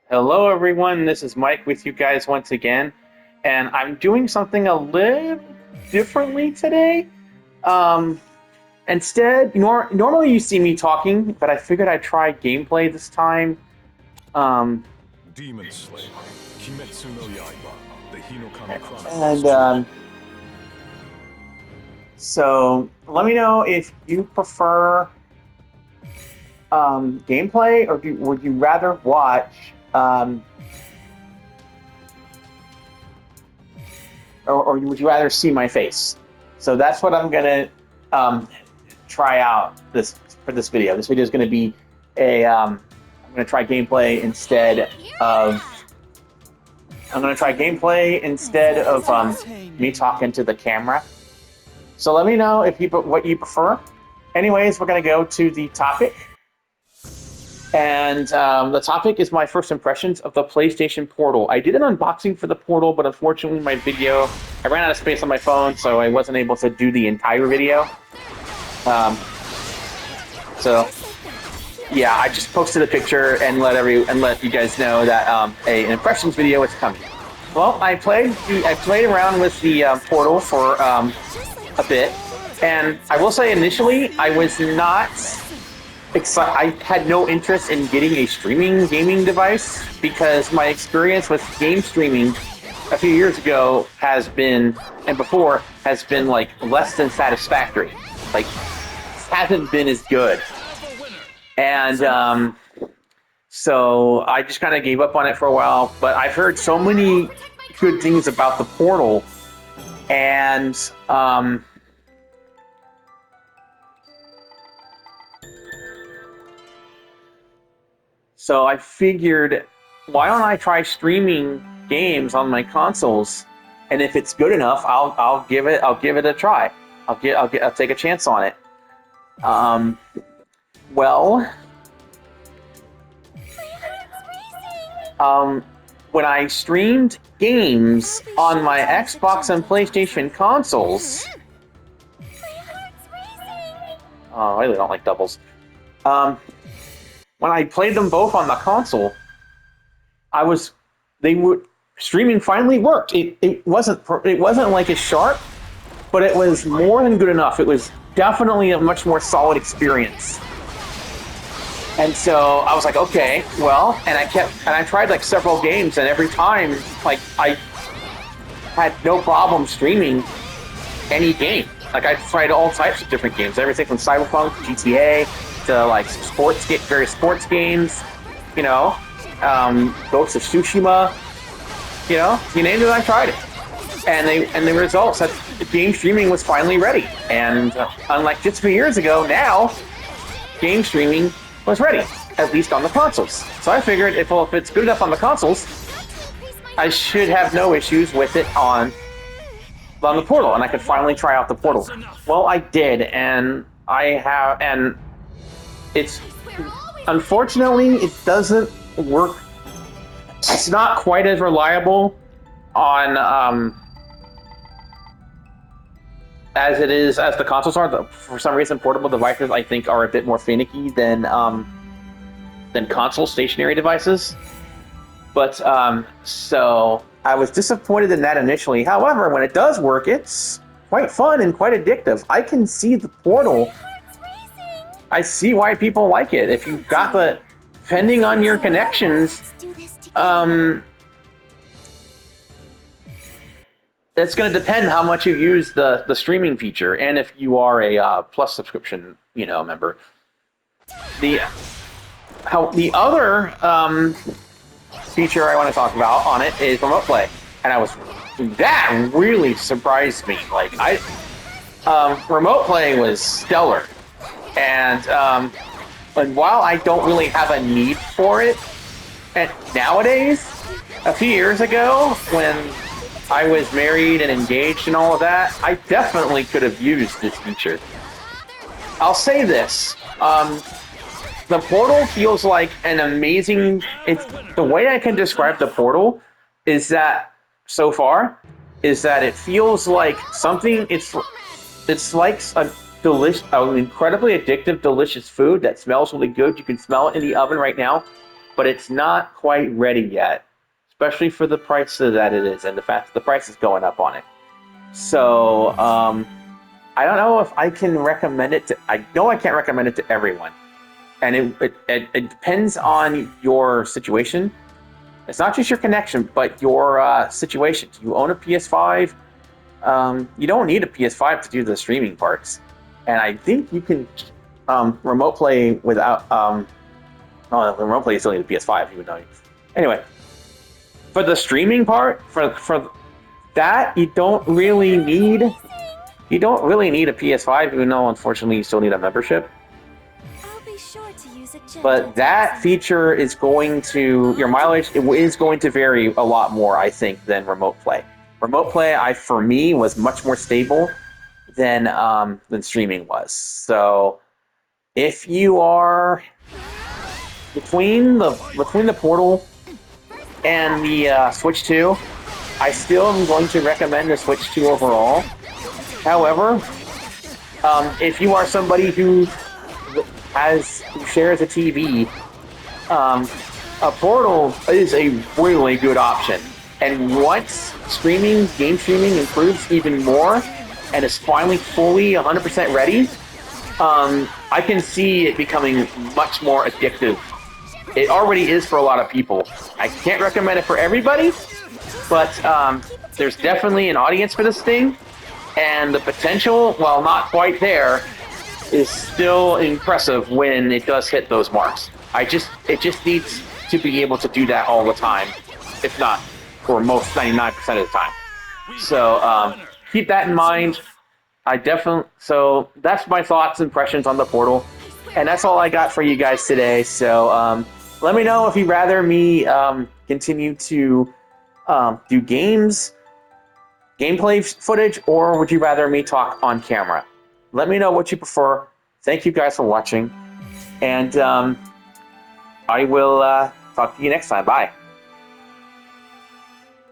Hello, everyone. This is Mike with you guys once again, and I'm doing something a little differently today. Um, normally you see me talking, but I figured I'd try gameplay this time. Um, Demon Slayer, Kimetsu no Yaiba, the Hinokami and Chronicles 2. so let me know if you prefer gameplay, or would you rather watch, or would you rather see my face? So that's what I'm gonna um, try out for this video. This video is going to be I'm going to try gameplay instead of. I'm going to try gameplay instead of me talking to the camera. So let me know if what you prefer. Anyways, we're going to go to the topic. And the topic is my first impressions of the PlayStation Portal. I did an unboxing for the Portal, but unfortunately I ran out of space on my phone, so I wasn't able to do the entire video. So yeah, I just posted a picture and let you guys know that an impressions video is coming. Well, I played around with the Portal for a bit, and I will say initially I was not excited. I had no interest in getting a streaming gaming device because my experience with game streaming a few years ago has been like less than satisfactory. Like, hasn't been as good. And so I just kind of gave up on it for a while. But I've heard so many good things about the Portal, and so I figured, why don't I try streaming games on my consoles? And if it's good enough, I'll give it a try. I'll take a chance on it. Well, when I streamed games on my Xbox and PlayStation consoles, I really don't like doubles. When I played them both on the console, streaming finally worked. It wasn't like as sharp, but it was more than good enough. It was definitely a much more solid experience. And so I was like, okay, well, and I tried like several games, and every time, like, I had no problem streaming any game. Like, I tried all types of different games, everything from Cyberpunk, GTA, to like various sports games, you know, Ghost of Tsushima, you know, you name it, I tried it. And the results that the game streaming was finally ready. And unlike just a few years ago, now game streaming was ready, at least on the consoles. So I figured if it's good enough on the consoles, I should have no issues with it on the Portal, and I could finally try out the Portal. Well, I did, and it's unfortunately it doesn't work. It's not quite as reliable on as the consoles are. For some reason, portable devices, I think, are a bit more finicky than console stationary devices. But so I was disappointed in that initially. However, when it does work, it's quite fun and quite addictive. I can see the Portal. I see why people like it. If you've got depending on your connections, it's going to depend how much you use the streaming feature, and if you are a Plus subscription, member. The other feature I want to talk about on it is remote play, and that really surprised me. Like, remote play was stellar, and while I don't really have a need for it, and nowadays, a few years ago when I was married and engaged and all of that, I definitely could have used this feature. I'll say this. The Portal feels like an amazing... the way I can describe the Portal is that, so far, is that it feels like something... It's like an incredibly addictive, delicious food that smells really good. You can smell it in the oven right now. but it's not quite ready yet, especially for the price that it is and the fact that the price is going up on it. So I don't know if I can recommend it to. I know I can't recommend it to everyone, and it depends on your situation. It's not just your connection, but your situation. Do you own a PS5? You don't need a PS5 to do the streaming parts, and I think you can remote play without. Oh, remote play you still need a PS5. You would know. Anyway, for the streaming part, for that you don't really need a PS5, even though unfortunately you still need a membership. I'll be sure to use a gentle But that feature is going to your mileage. It is going to vary a lot more, I think, than remote play. Remote play, for me, was much more stable than streaming was. So if you are between the Portal and the Switch 2, I still am going to recommend the Switch 2 overall. However, if you are somebody who shares a TV, a Portal is a really good option. And once game streaming improves even more, and is finally fully 100% ready, I can see it becoming much more addictive. It already is for a lot of people. I can't recommend it for everybody, but there's definitely an audience for this thing, and the potential, while not quite there, is still impressive when it does hit those marks. It just needs to be able to do that all the time, if not for most 99% of the time. So keep that in mind. So that's my thoughts and impressions on the Portal, and that's all I got for you guys today. So let me know if you'd rather me continue to do gameplay footage, or would you rather me talk on camera? Let me know what you prefer. Thank you guys for watching, and I will talk to you next time. Bye.